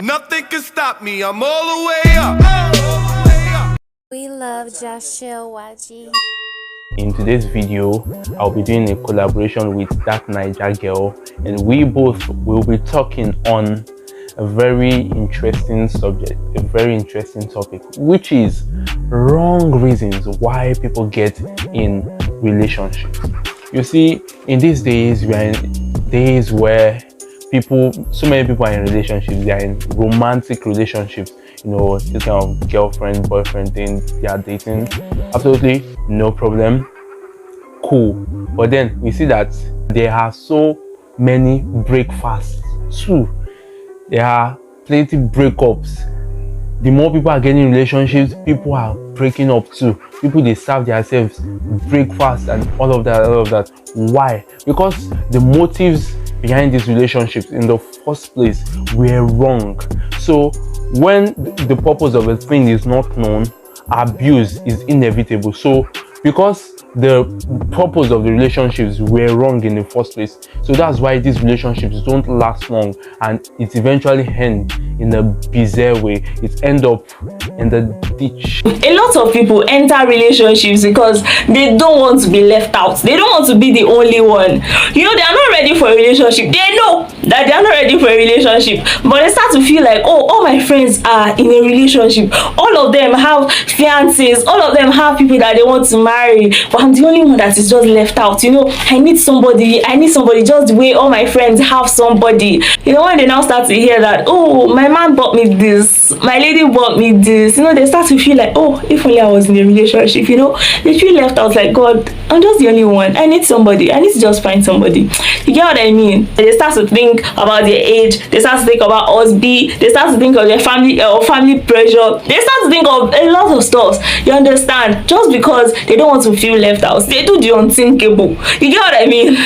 Nothing can stop me, I'm all the way up. We love Joshua YG. In today's video, I'll be doing a collaboration with that NAIJA girl, and we both will be talking on a very interesting subject, a very interesting topic, which is wrong reasons why people get in relationships. You see, in these days, we are in days where so many people are in relationships. They are in romantic relationships, this kind of girlfriend, boyfriend thing, they are dating. Absolutely no problem, cool. But then we see that there are so many breakfasts too. There are plenty breakups. The more people are getting in relationships, people are breaking up too. People, they serve themselves breakfast and all of that. Why? Because the motives behind these relationships in the first place were wrong. So when the purpose of a thing is not known, abuse is inevitable. So because the purpose of the relationships were wrong in the first place, so that's why these relationships don't last long, and it eventually ends in a bizarre way. It ends up in the ditch. A lot of people enter relationships because they don't want to be left out. They don't want to be the only one. They are not ready for a relationship. They know that they are not ready for a relationship, but they start to feel like, oh, all my friends are in a relationship. All of them have fiancés. All of them have people that they want to marry, but I'm the only one that is just left out. I need somebody just the way all my friends have somebody. When they now start to hear that, oh, my man bought me this, my lady bought me this, they start to feel like, oh, if only I was in a relationship. They feel left out, like, God, I'm just the only one. I need somebody. I need to just find somebody. You get what I mean? They start to think about their age. They start to think about husband. They start to think of their family or family pressure. They start to think of a lot of stuff. You understand? Just because they don't want to feel left out, they do the unthinkable. You get what I mean?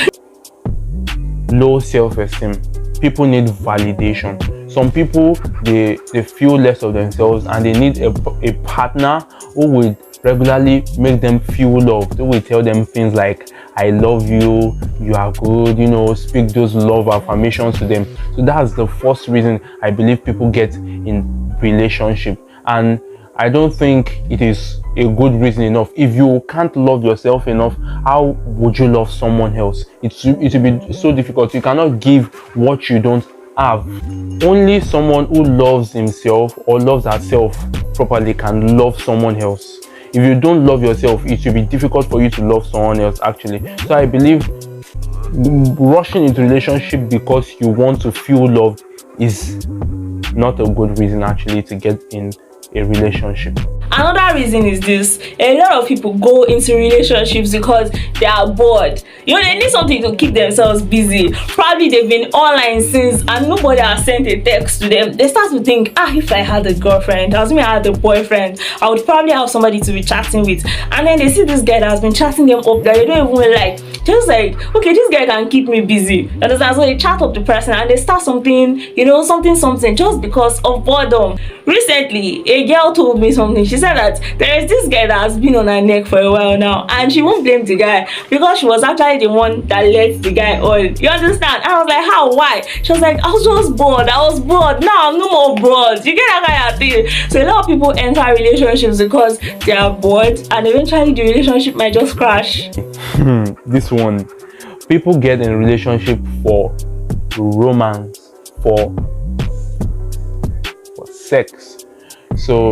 Low self-esteem. People need validation. Some people, they feel less of themselves, and they need a partner who will regularly make them feel loved, who will tell them things like, I love you, you are good, speak those love affirmations to them. So that's the first reason I believe people get in relationship. And I don't think it is a good reason enough. If you can't love yourself enough, how would you love someone else? It will be so difficult. You cannot give what you don't have. Only someone who loves himself or loves herself properly can love someone else. If you don't love yourself, it will be difficult for you to love someone else, actually. So I believe rushing into relationship because you want to feel loved is not a good reason, actually, to get in a relationship. Another reason is this: a lot of people go into relationships because they are bored. They need something to keep themselves busy. Probably they've been online since and nobody has sent a text to them. They start to think, if I had a girlfriend, I had a boyfriend, I would probably have somebody to be chatting with. And then they see this guy that has been chatting them up that they don't even like. Just like, okay, this guy can keep me busy. Understand? So they chat up the person and they start something, something just because of boredom. Recently, a girl told me something. She said that there is this guy that has been on her neck for a while now, and she won't blame the guy because she was actually the one that let the guy on. You understand? I was like, how? Why? She was like, I was just bored. I was bored. Now I'm no more bored. You get that kind of thing? So a lot of people enter relationships because they are bored, and eventually the relationship might just crash. This one, people get in a relationship for romance, for sex. So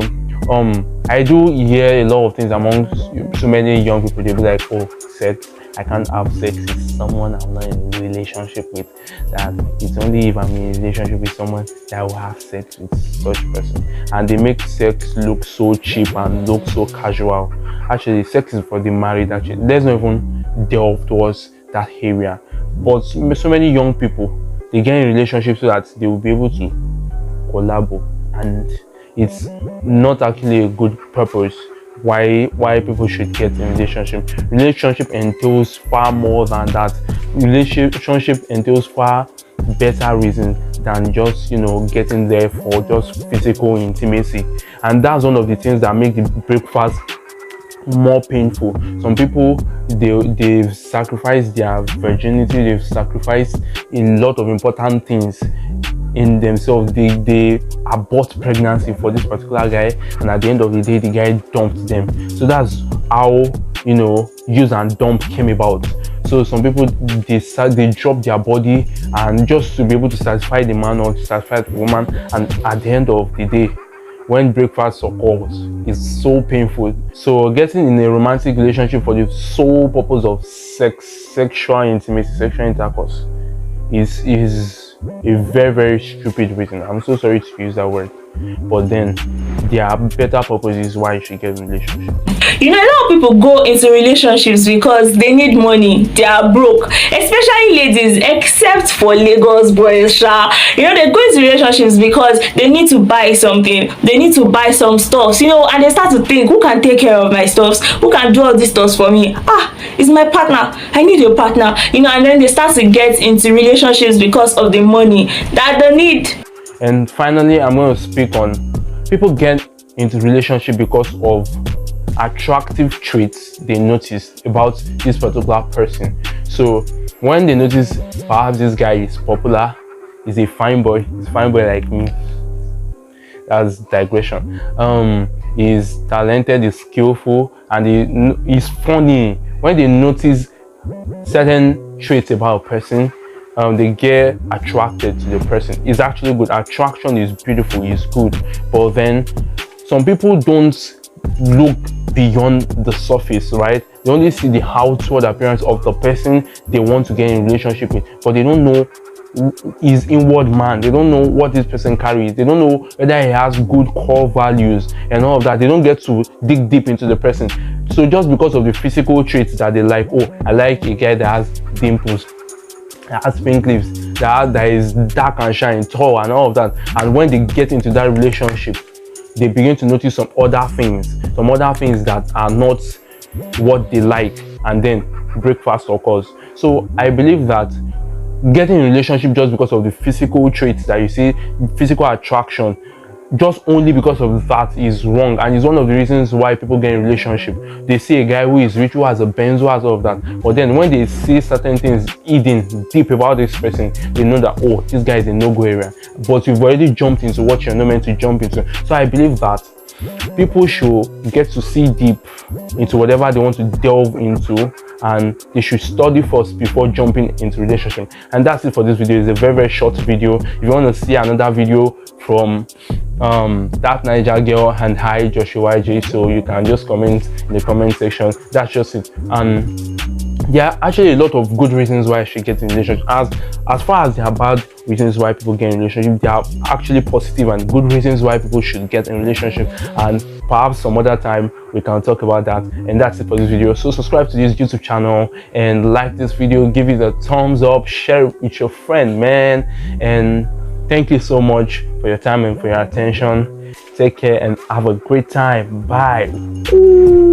I do hear a lot of things among so many young people. They'll be like, oh, sex, I can't have sex with someone I'm not in a relationship with. That it's only if I'm in a relationship with someone that I will have sex with such person. And they make sex look so cheap and look so casual. Actually, sex is for the married. Actually, let's not even delve towards that area. But so many young people, they get in relationships so that they will be able to collaborate, and it's not actually a good purpose why people should get in relationship entails far more than that. Relationship entails far better reasons than just getting there for just physical intimacy. And that's one of the things that make the breakfast more painful. Some people, they've sacrificed their virginity, they've sacrificed a lot of important things in themselves. They abort pregnancy for this particular guy, and at the end of the day the guy dumped them. So that's how, you know, use and dump came about. So some people, they drop their body and just to be able to satisfy the man or to satisfy the woman, and at the end of the day, when breakfast occurs, it's so painful. So getting in a romantic relationship for the sole purpose of sexual intimacy, sexual intercourse is a very, very stupid reason. I'm so sorry to use that word, but then there are better purposes why you should get in a relationship. You know, a lot of people go into relationships because they need money, they are broke, especially ladies, except for Lagos boys. You know, they go into relationships because they need to buy something, they need to buy some stuff, you know, and they start to think, who can take care of my stuffs, who can do all these stuffs for me? It's my partner, I need a partner, you know. And then they start to get into relationships because of the money that they need. And finally, I'm going to speak on people get into relationship because of attractive traits they notice about this particular person. So when they notice perhaps this guy is popular, is a fine boy, like me, that's digression, is talented, is skillful, and he's funny. When they notice certain traits about a person, they get attracted to the person. It's actually good. Attraction is beautiful, it's good, but then some people don't look beyond the surface, right? They only see the outward appearance of the person they want to get in a relationship with, but they don't know his inward man. They don't know what this person carries. They don't know whether he has good core values and all of that. They don't get to dig deep into the person. So just because of the physical traits that they like, oh, I like a guy that has dimples, that has pink lips, that is dark and shiny, tall, and all of that, and when they get into that relationship, they begin to notice some other things that are not what they like, and then breakfast occurs. So I believe that getting in a relationship just because of the physical traits that you see, physical attraction, just only because of that is wrong, and it's one of the reasons why people get in a relationship. They see a guy who is rich, who has a Benz, who has all of that, but then when they see certain things hidden deep about this person, they know that, oh, this guy is a no-go area, but you've already jumped into what you're not meant to jump into. So I believe that people should get to see deep into whatever they want to delve into, and they should study first before jumping into relationship. And that's it for this video. It's a very, very short video. If you want to see another video from that NAIJA girl and hi Joshua YJ, so you can just comment in the comment section. That's just it. And there are actually a lot of good reasons why I should get in a relationship. As far as there are bad reasons why people get in a relationship, there are actually positive and good reasons why people should get in a relationship, and perhaps some other time we can talk about that. And that's it for this video. So subscribe to this YouTube channel and like this video, give it a thumbs up, share it with your friend, man. And thank you so much for your time and for your attention. Take care and have a great time. Bye. Ooh.